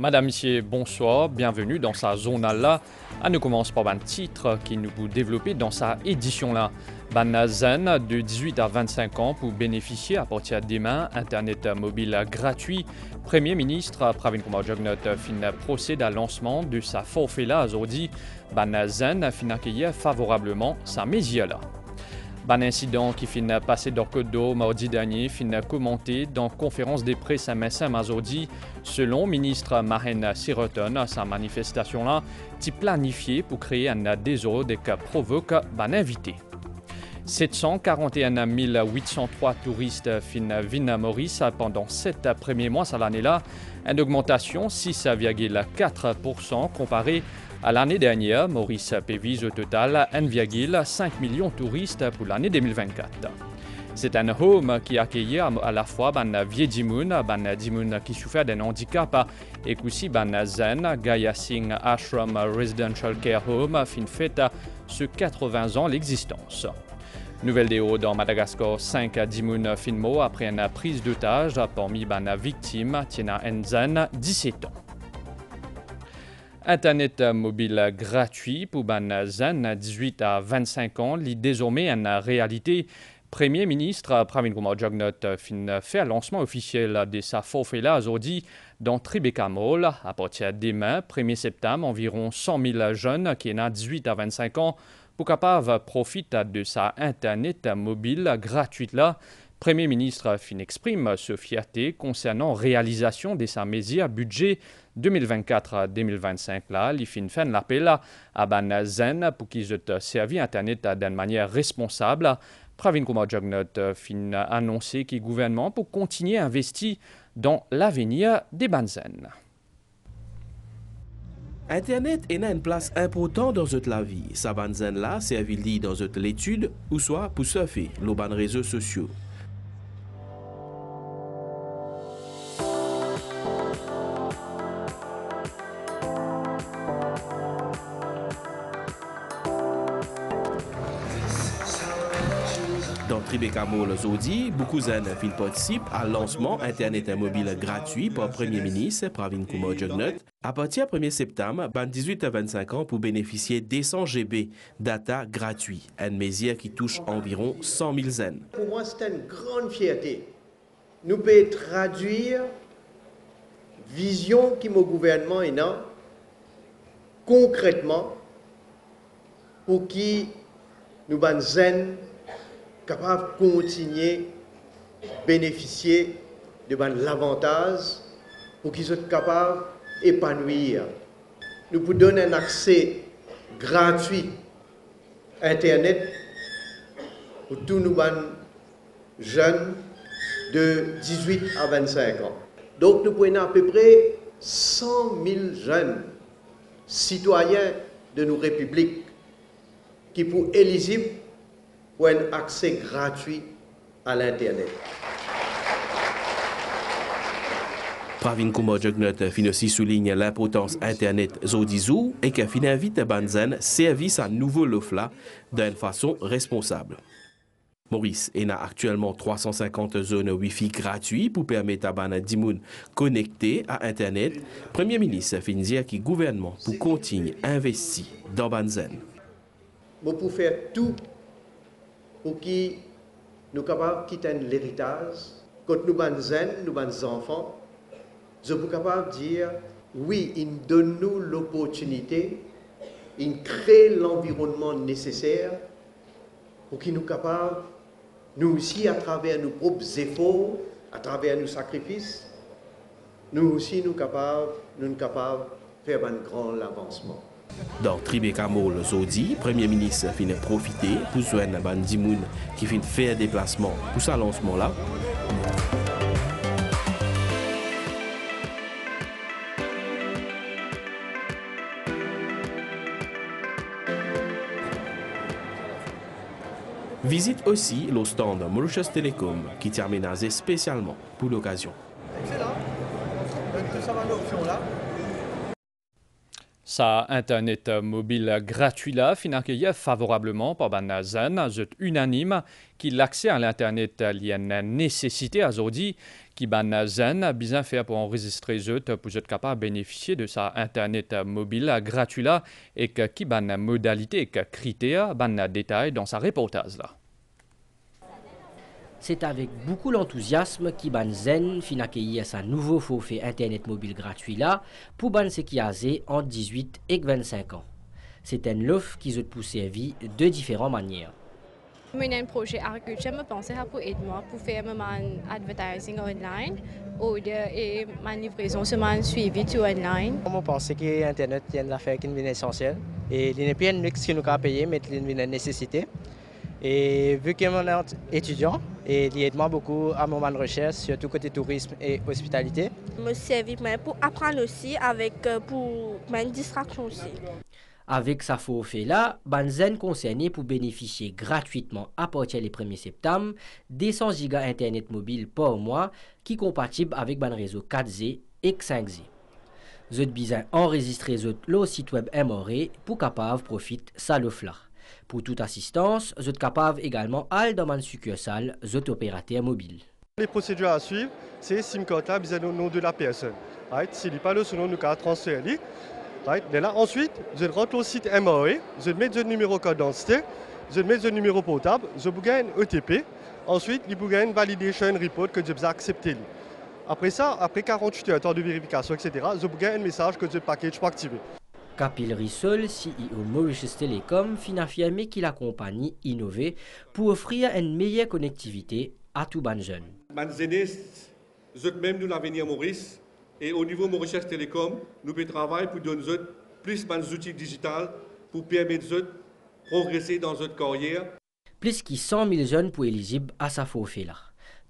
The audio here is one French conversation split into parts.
Madame, Monsieur, bonsoir, bienvenue dans sa zone là. On commence par un titre qui nous vous développer dans sa édition là. Ban zen de 18 à 25 ans pour bénéficier à partir de demain Internet mobile gratuit. Premier ministre Pravin Kumar Jugnauth fin procède à lancement de sa forfait là aujourd'hui. Ban zen fin accueillir favorablement sa mesure là. Un incident qui fin passé dans Côte d'Or mardi dernier fin commenté dans conférence de presse à MSM aujourd'hui. Selon ministre Mahen Siroton, sa manifestation là est planifiée pour créer un désordre qui provoque un invité. 741 803 touristes fin vin Maurice pendant 7 premiers mois à l'année là, une augmentation 6,4% comparée à l'année dernière. Maurice pévise au total 1,5 million de touristes pour l'année 2024. C'est un home qui accueille à la fois ban vieux dimoun qui souffre d'un handicap et aussi ban zen Gaya Singh Ashram Residential Care Home fin fête sur 80 ans l'existence. Nouvelle déo dans Madagascar, 5 dimoun fin mort après une prise d'otage parmi ban victimes Tiena Nzen 17 ans. Internet mobile gratuit pour ban zen 18 à 25 ans lit désormais une réalité. Premier ministre Pravin Kumar Jugnauth fin fait un lancement officiel de sa forfait là aujourd'hui dans Tribeca Mall. À partir de demain, 1er septembre, environ 100 000 jeunes qui ont 18 à 25 ans pour capable profiter de sa Internet mobile gratuite là. Premier ministre fin exprime sa fierté concernant réalisation de sa mesure budget 2024-2025 là. Il fin fait l'appel à ban zen pour qu'ils aient servi Internet d'une manière responsable. Pravin Kumar Jugnauth fin annoncé que le gouvernement pour continuer à investir dans l'avenir des ban zen. Internet est une place importante dans la vie. Sa ban zen là servi dans l'étude ou soit pour surfer les ban réseaux sociaux. Dans Tribeca Mall aujourd'hui, beaucoup de jeunes participent à lancement Internet mobile gratuit par Premier ministre Pravin Kumar Jugnauth. À partir du 1er septembre, 18 à 25 ans pour bénéficier des 100 GB data gratuit, une mesure qui touche environ 100 000 jeunes. Pour moi, c'est une grande fierté. Nous pouvons traduire vision qui mon gouvernement est là, concrètement, pour qui nous ban zen capables de continuer à bénéficier de l'avantage pour qu'ils soient capables d'épanouir. Nous pouvons donner un accès gratuit à Internet pour tous nos jeunes de 18 à 25 ans. Donc nous pouvons à peu près 100 000 jeunes citoyens de nos républiques qui sont éligibles pour un accès gratuit à l'Internet. Pravin Kumar Jugnauth fin aussi souligne l'importance Internet zodizou et qu'il fin invite Banzen service à nouveau l'OFLA d'une façon responsable. Maurice a actuellement 350 zones Wi-Fi gratuites pour permettre à Ban Dimoun connecter à Internet. Premier ministre fin dire que le gouvernement pour continuer à investir dans Banzen. Pour faire tout pour que nous capables de quitter l'héritage, quand nous sommes jeunes, nous sommes enfants, je suis capable de dire, oui, il donne nous l'opportunité, il crée l'environnement nécessaire pour qu'il nous capables, nous aussi, à travers nos propres efforts, à travers nos sacrifices, nous aussi, nous capables de faire un grand avancement. Dans Tribeca Mall aujourd'hui, Premier ministre fin profiter pour joindre Ban Dimoun qui fin faire déplacement pour ce lancement-là. Visite aussi le stand Mauritius Telecom qui est aménagé spécialement pour l'occasion. Excellent. Donc, ça va l'option là. sa Internet mobile gratuit là, fin accueilli favorablement par ban zen, zut unanime, qui l'accès à l'Internet lié une nécessité à aujourd'hui, qui ban zen, bien fait pour enregistrer zut, pour être capable de bénéficier de sa Internet mobile gratuit là, et qui ban modalité et critères, ban détails dans sa reportage là. C'est avec beaucoup d'enthousiasme qu'Iban Zen fin accueillir sa nouveau forfait Internet mobile gratuit là pour ban ce qui a entre 18 et 25 ans. C'est une offre qui se peut servir de différentes manières. J'ai un projet agriculture, je pensais pour aider moi pour faire mon advertising online et ma livraison sur mon suivi tout online. Je pense que Internet est une affaire qui est essentielle et il n'est pas un luxe qui nous a payé, mais c'est une nécessité. Et vu que je suis étudiant, il aide beaucoup à mon recherche, surtout côté tourisme et hospitalité. Je me servis pour apprendre aussi, pour une distraction aussi. Avec sa forfait là, Banzen concerné pour bénéficier gratuitement à partir du 1er septembre des 100 Go Internet mobile par mois qui est compatible avec ban réseau 4G et 5G. Vous avez besoin d'enregistrer le site web MRE pour capable profiter de ça l'offre là. Pour toute assistance, vous êtes capable également d'aller dans une succursale de opérateur mobile. Les procédures à suivre, c'est SIM card là, besoin du nom de la personne. Right? S'il n'est pas le nom, nous allons transférer. Right? Mais là, ensuite, vous rentrez au site MRE, vous mettez le numéro code d'identité, vous mettez le numéro portable, vous avez un ETP. Ensuite, vous avez une validation report que vous avez accepté. Après ça, après 48 heures de vérification, etc., vous avez un message que le package pour activer. Capil Rissol, CEO Mauritius Telecom, fin affirmé qu'il a compagnie innové pour offrir une meilleure connectivité à tous les jeunes. Même nous l'avenir Maurice et au niveau Mauritius Telecom, nous pouvons travailler pour donner plus d'outils digitaux pour permettre de progresser dans notre carrière. Plus de 100 000 jeunes pour éligibles à sa forfait là.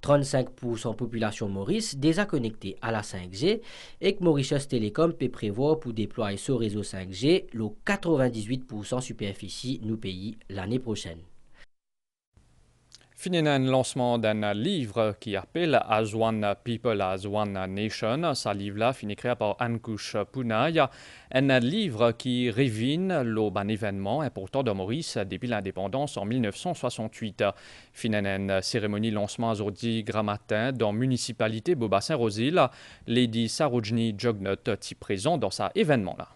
35% population Maurice déjà connectée à la 5G et que Mauritius Telecom peut prévoir pour déployer ce réseau 5G le 98% superficie nous pays l'année prochaine. Fini un lancement d'un livre qui appelle As One People, As One Nation. Ce livre-là finit créé par Ankush Punay. Un livre qui révine un événement important de Maurice depuis l'indépendance en 1968. Fini une cérémonie lancement aujourd'hui grand matin dans la municipalité Boba-Saint-Rosil. Lady Sarojini Jognot est présent dans cet événement-là.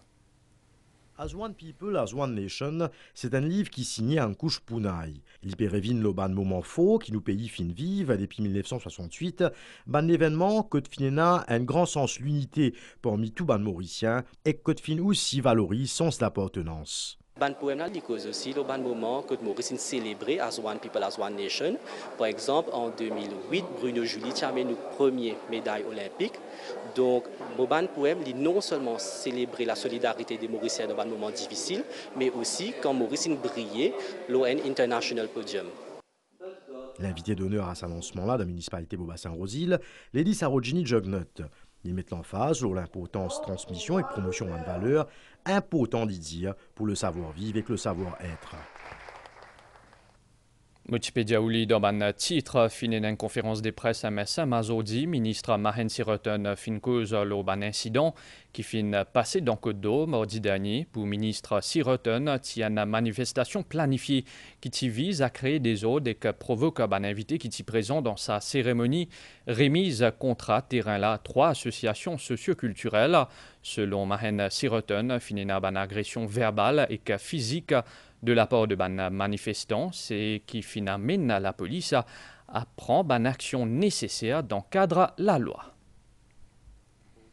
As One People, As One Nation, c'est un livre qui signait Ankush Punay. Il pérévine le ban moment faux qui nous pays fin vive depuis 1968, ban événement que finena un grand sens l'unité parmi tout ban mauricien et que fin aussi valorise sens l'appartenance. Ban poème là, cause aussi le ban moment que Maurice célébré as one people, as one nation. Par exemple, en 2008, Bruno Julie a amené nos premières médailles olympiques. Donc, le ban poème, il non seulement célébrer la solidarité des Mauriciens dans un moment difficile, mais aussi quand Maurice brillait, l'ON International Podium. L'invité d'honneur à cet lancement-là de la municipalité Boba-Saint-Rosil, Lady Sarojini Jognot. Ils mettent l'emphase sur l'importance de transmission et promotion d'une valeur important d'y dire pour le savoir-vivre et le savoir-être. Multipedia Ouli dans un titre, fin une conférence de presse à MSM Mazodi, ministre Mahen Siroten fin cause un incident qui fin passé dans Côte d'Eau mardi dernier pour ministre Siroten tient une manifestation planifiée qui vise à créer des ordres et qui provoque un invité qui est présent dans sa cérémonie remise contrat terrain là 3 associations socioculturelles. Selon Mahen Siroten, fin une agression verbale et physique de la part de ban manifestants, c'est qui amène la police à prendre une action nécessaire d'encadrer la loi.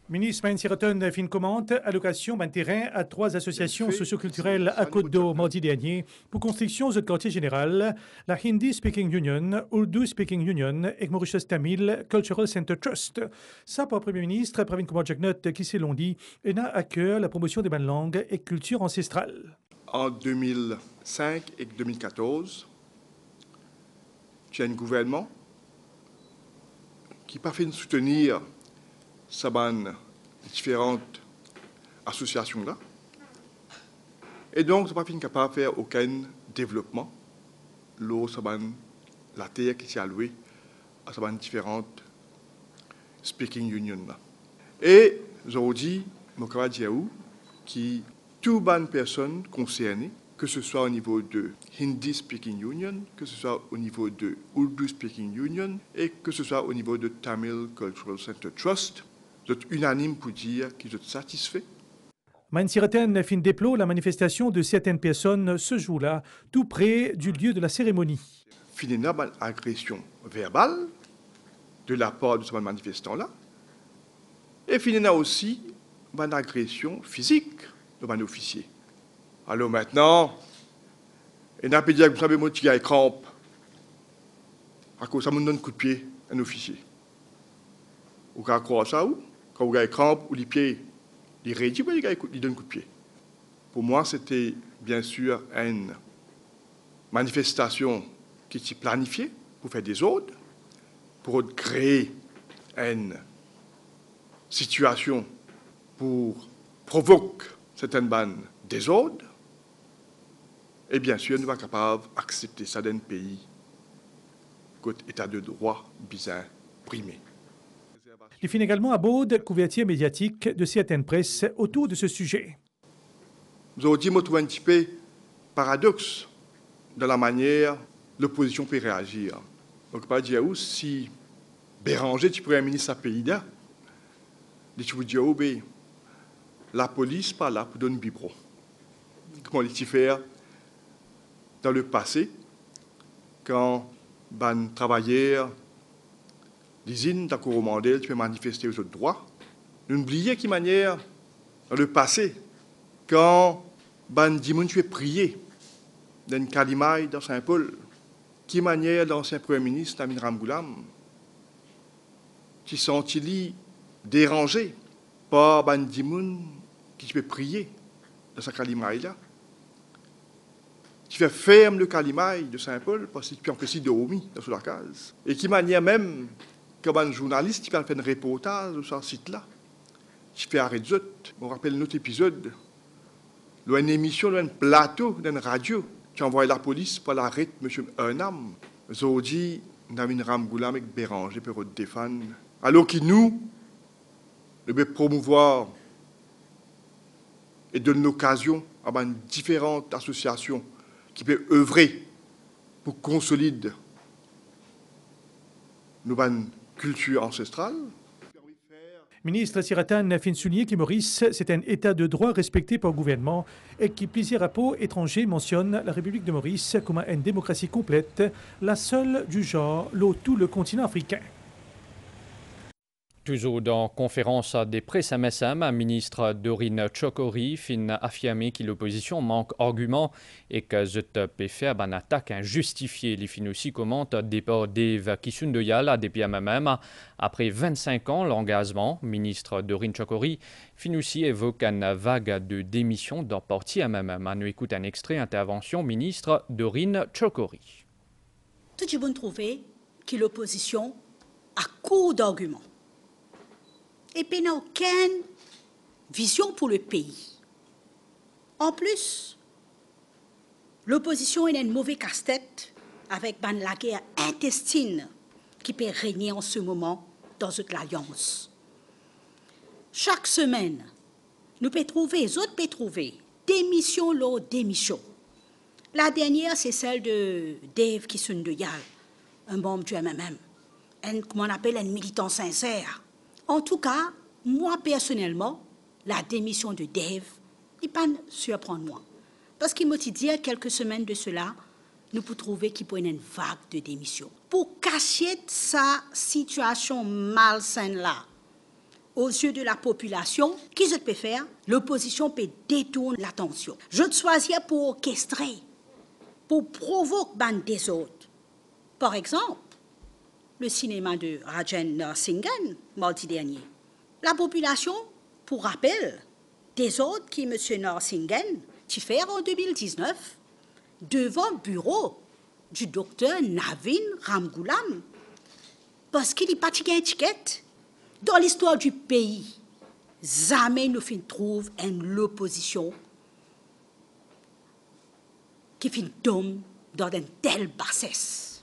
Ministre Mahen Siroten fin commente allocation d'un terrain à 3 associations socioculturelles à Côte d'Eau mardi dernier pour construction de quartier général, la Hindi Speaking Union, Urdu Speaking Union et Mauritius Tamil Cultural Center Trust. Ça pour le Premier ministre Pravin Kumar Jagnot qui s'est dit et a à cœur la promotion des bonnes langues et cultures ancestrales. En 2005 et 2014, il y a un gouvernement qui n'a pas fait soutenir ces différentes associations-là. Et donc, ça n'a pas fait capable de faire aucun développement. La terre qui s'est allouée à ces différentes speaking unions-là. Et aujourd'hui, Mokava Diaou, qui toutes les personnes concernées, que ce soit au niveau de Hindi Speaking Union, que ce soit au niveau de Urdu Speaking Union et que ce soit au niveau de Tamil Cultural Center Trust, sont unanimes pour dire qu'ils sont satisfaits. Mansiraten fin déplo la manifestation de certaines personnes ce jour-là, tout près du lieu de la cérémonie. Finalement, une agression verbale de la part de ce manifestant-là, et finalement aussi une agression physique de mon officier. Alors maintenant, on a pu dire que vous savez, moi, tu as une crampe. À cause ça me donne un coup de pied, un officier. Vous pouvez croire ça où? Quand vous avez une crampe ou les pieds, les réduits, ils donnent un coup de pied. Pour moi, c'était bien sûr une manifestation qui était planifiée pour faire des ordres, pour créer une situation pour provoquer certaines bandes désordres. Et bien sûr, nous ne sommes pas capables d'accepter ça dans un pays que l'état de droit bizarre primé. Il finit également à Baude couverture médiatique de certaines presses autour de ce sujet. Nous avons dit, moi, un petit peu paradoxe dans la manière l'opposition peut réagir. Donc, pas dire où si Béranger, tu Premier ministre à pays-là, tu vous dis, oh, ben, la police pas là pour donner biberon. Comment les faire dans le passé, quand les travailleurs d'usine d'Acoromandel, tu peux manifester aux autres droits. N'oubliez qui manière, dans le passé, quand Bandimoun tu es prié dans une Kalimaï dans Saint-Paul, qui manière l'ancien Premier ministre Amin Ramgoulam, qui sont-ils dérangés par Bandimoun qui tu peux prier dans sa Kalimaï-là. Tu fais ferme le Kalimaï de Saint-Paul parce que tu peux empêcher de Omi dans la case. Et qui manière même, comme un journaliste qui peut faire un reportage sur ce site-là, tu fais arrêt de zot. On rappelle notre épisode, une émission, un plateau, d'une radio, qui envoie la police pour l'arrêter M. Eunam. Zodi, Namin Ramgoulam avec Béranger pour défendre. Alors que nous, nous devons promouvoir et donner l'occasion à différentes associations qui peuvent œuvrer pour consolider nos cultures ancestrales. Ministre Siratan fin souligner que Maurice, c'est un état de droit respecté par le gouvernement et qui plusieurs rapports étrangers mentionnent la République de Maurice comme une démocratie complète, la seule du genre tout le continent africain. Toujours dans conférence des presse à MSM, ministre Dorine Chokori fin affirmé que l'opposition manque d'arguments et que cette peut faire une attaque injustifiée. Il fin aussi commente départ d'Eve Kisundoyal à DPMMM. Après 25 ans, l'engagement, ministre Dorine Chokori fin aussi évoque une vague de démission dans parti MMM. On écoute un extrait intervention ministre Dorine Chokori. Tout le monde trouve que l'opposition a court d'arguments. Et puis n'a aucune vision pour le pays. En plus, l'opposition est une mauvaise casse-tête avec la guerre intestine qui peut régner en ce moment dans toute l'Alliance. Chaque semaine, nous pouvons trouver démission lors démission. La dernière, c'est celle de Dave Kisundoyal, un membre du MMM, comment on appelle un militant sincère. En tout cas, moi personnellement, la démission de Dave n'est pas surprendre moi. Parce qu'il m'a dit quelques semaines de cela, nous pouvons trouver qu'il peut y avoir une vague de démission. Pour cacher sa situation malsaine-là, aux yeux de la population, qu'est-ce que peut faire? L'opposition peut détourner l'attention. Je te choisis pour orchestrer, pour provoquer des autres. Par exemple, le cinéma de Rajan Narsinghan, mardi dernier. La population, pour rappel, des autres qui M. Narsinghan a fait en 2019 devant le bureau du docteur Navin Ramgoulam parce qu'il n'est pas de étiquette. Dans l'histoire du pays, jamais nous trouvons l'opposition qui tombe dans une telle bassesse.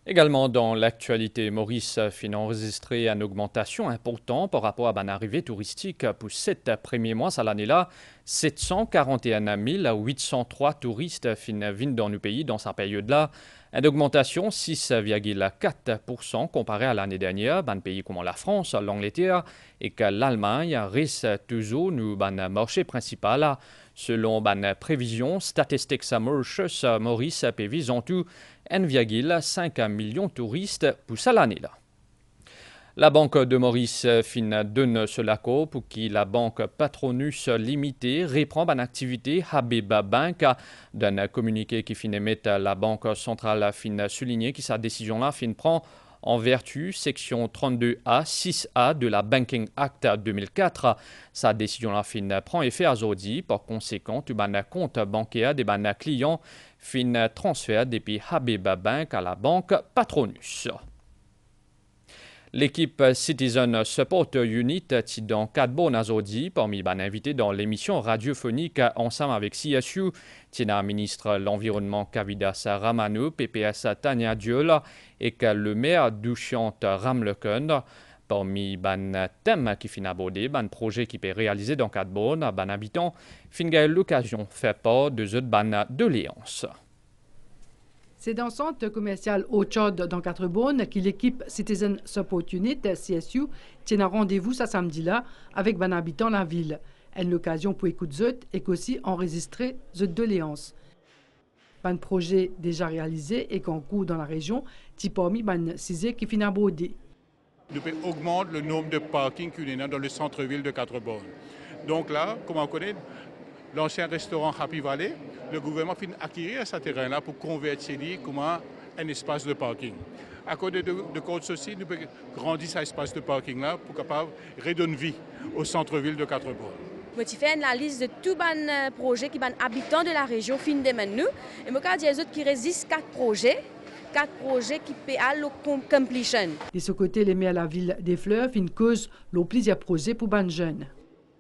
Également dans l'actualité, Maurice fin enregistré une augmentation importante par rapport à une arrivée touristique pour 7 premiers mois à l'année-là. 741 803 touristes fin viennent dans le pays dans cette période-là. Une augmentation 6,4% comparée à l'année dernière. Dans pays comme la France, l'Angleterre et que l'Allemagne reste toujours nous marché principal. Selon les prévisions, Statistics Mauritius, Maurice prévise en tout 1,5 million de touristes pour cette année-là. La Banque de Maurice fin donne ce l'accord pour que la banque Patronus Limitée reprend une activité Habiba Bank. D'un communiqué qui fin émettre la Banque centrale fin souligné que sa décision-là fin prend en vertu section 32A 6A de la Banking Act 2004. Sa décision-là fin prend effet à aujourd'hui. Par conséquent, tout ban compte bancaire des ban clients fin transfert depuis Habiba Bank à la banque Patronus. L'équipe Citizen Support Unit est dans Cadbon aujourd'hui, parmi les invités dans l'émission radiophonique ensemble avec CSU, Tina ministre de l'Environnement Kavidas Ramanu, PPS Tania Diol et que le maire Dushyant Ramleken. Parmi les thèmes qui finissent abordés, les projets qui peuvent réaliser dans Cadbon, les habitants finissent l'occasion fait part de cette doléance. C'est dans le centre commercial Orchard dans Quatre-Bonnes que l'équipe Citizen Support Unit, CSU, tient un rendez-vous ce samedi-là avec les habitants de la ville. Une occasion pour écouter et aussi enregistrer cette doléance. Un projet déjà réalisé et en cours dans la région, qui parmi les sujets qui finissent abordés. Nous augmenter le nombre de parkings qu'il y a dans le centre-ville de Quatre-Bonnes. Donc là, comme on connaît, l'ancien restaurant Happy Valley, le gouvernement finit acquérir ce terrain-là pour convertir comme un espace de parking. À cause de cause ceci, nous pouvons grandir cet espace de parking-là pour capable redonner vie au centre-ville de Quatre-Bonnes. Je fais la liste de tous les projets qui sont habitants de la région fin de nous. Et je dis aux autres qui résistent 4 projets qui peuvent aller au completion. De ce côté, les maires de la ville des Fleurs font cause de plusieurs projets pour les jeunes.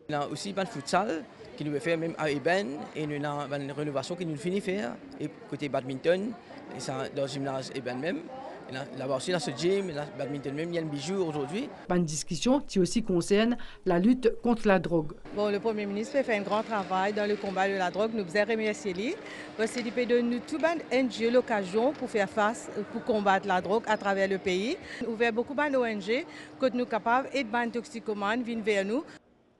Il y a aussi le futsal qui nous fait même à Eben et nous avons une rénovation qui nous finit faire et côté badminton et ça dans le gymnase Eben même. Là-bas aussi dans ce gym, le badminton même, il y a un bijou aujourd'hui. Une discussion qui aussi concerne la lutte contre la drogue. Bon, le Premier ministre fait un grand travail dans le combat de la drogue. Nous vous remercions lui parce qu'il peut donner tout NGO l'occasion pour faire face, pour combattre la drogue à travers le pays. Nous ouvert beaucoup d'ONG que nous sommes capables et de toxicomanes viennent vers nous.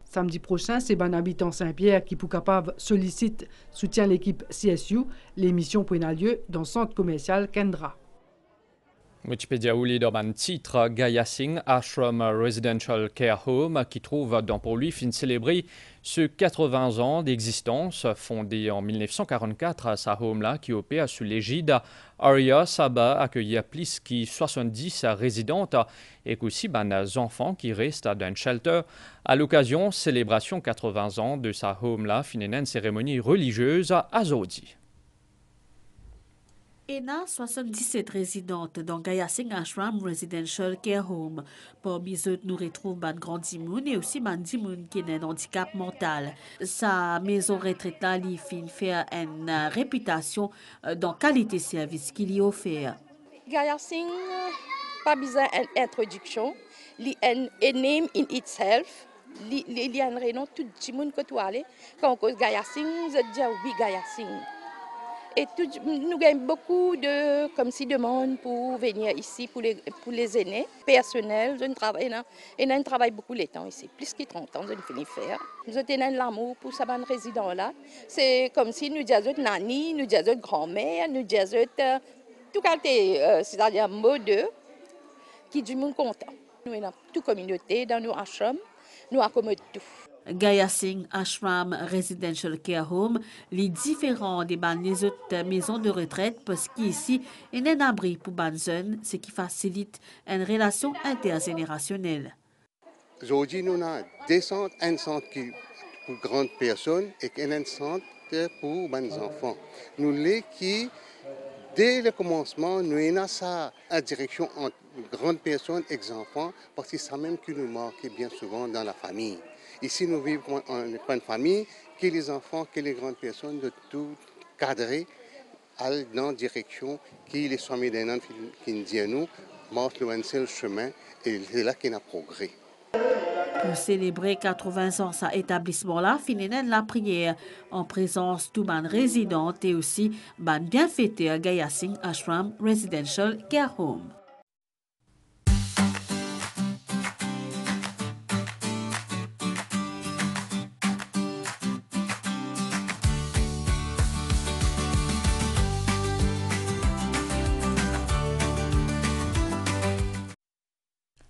Samedi prochain, c'est les habitants Saint-Pierre qui, pour capable, sollicitent soutien l'équipe CSU. L'émission prendra lieu dans le centre commercial Kendra. Wikipédia ouli dans un titre Gaya Singh Ashram Residential Care Home qui trouve dans pour lui fin célébrer ce 80 ans d'existence fondé en 1944 à sa home-là qui opère sous l'égide Arya Sabha accueillit plus de 70 résidentes et aussi des enfants qui restent dans un shelter. À l'occasion, célébration 80 ans de sa home-là finit une cérémonie religieuse à Zodi. ENA, 77 résidentes dans Gaya Singh Ashram Residential Care Home. Parmi eux, nous retrouvons Ban Grandimoun et aussi Ban Dimoun qui a un handicap mental. Sa maison retraite là, il fait une réputation dans la qualité de service qu'il y offre. Gaya Singh, pas besoin d'introduction. Il est un name in itself. Il y a un renom tout le monde que tu as. Quand on cause Gaya Singh, je dis oui Gaya Singh. Et nous gagnons beaucoup de demandes pour venir ici pour les aînés personnels. Je travaille beaucoup les temps ici, plus que 30 ans, je finis faire. Nous avons l'amour pour ces résidents-là. C'est comme si nous disions nanny, nous disions grand-mère, nous disions tout qualité, c'est-à-dire mot d'eux, qui du monde content. Nous avons toute communauté dans nos ashrams, nous accommodons tout. Gaya Singh Ashram Residential Care Home, les différents des autres maisons de retraite parce qu'ici, il y a un abri pour les jeunes, ce qui facilite une relation intergénérationnelle. Aujourd'hui, nous avons des centres, un centre pour grandes personnes et un centre pour les enfants. Nous les qui, dès le commencement, nous avons ça en direction entre grandes personnes et enfants parce que c'est ça même qui nous manque bien souvent dans la famille. Ici, nous vivons en une famille, que les enfants, que les grandes personnes, de tout cadrer aller dans la direction qui les sommets d'un an qui nous disent nous, marche le seul chemin et c'est là qu'il y a progrès. Pour célébrer 80 ans sa établissement-là, fininen la prière en présence de ban résidente et aussi ban bienfaiteur Gaya Singh Ashram Residential Care Home.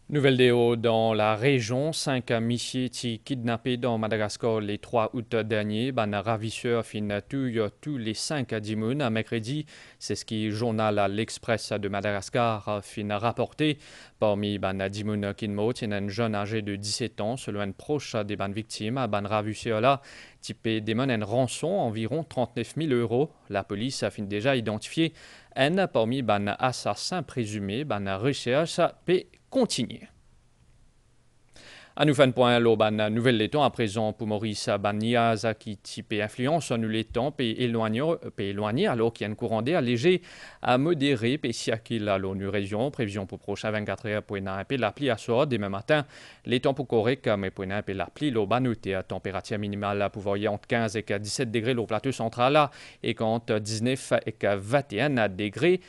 Nouvelle déo dans la région, 5 missiers kidnappés dans Madagascar les 3 août dernier. Ban ravisseur fin tous les 5 dimoun à mercredi. C'est ce qui journal à l'Express de Madagascar fin rapporté. Parmi ban dimoun kinmo, il y a un jeune âgé de 17 ans, selon un proche des ban victimes. Ban ravisseur là, typé demande une rançon environ 39 000 €. La police a fin déjà identifié un parmi ban assassins présumés. Ban recherche peut continuer. À nous faire un point, l'Oban nouvelle letton à présent pour Maurice Baniaza qui type influence nous les temps peut éloigner alors qu'il y a un courant d'air léger à modéré puis siakil à l'ONU région prévision pour prochain 24 heures pour un peu l'appli à soir demain matin les temps pour correct mais pour un peu l'appli l'Oban noté à température minimale pour varier entre 15 et 17 degrés au plateau central et entre 19 et 21 degrés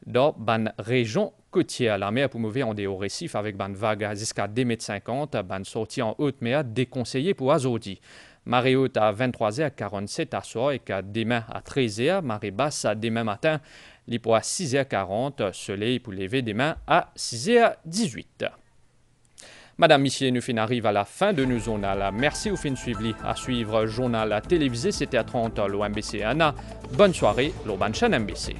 dans ban région côtière. La mer pour mouvoir en dehors récif avec ban vague jusqu'à 2,50 m, ban sortie en haute mer déconseillé pour Azodi. Marée haute à 23h47 à soir et qu'à demain à 13h, marée basse à demain matin, les pour à 6h40, soleil pour lever demain à 6h18. Madame, Monsieur, nous arrive à la fin de nos journal. Merci au fin suivi à suivre journal télévisé. C'était à 30 l'OMBC Anna. Bonne soirée, l'Urban Chaîne MBC.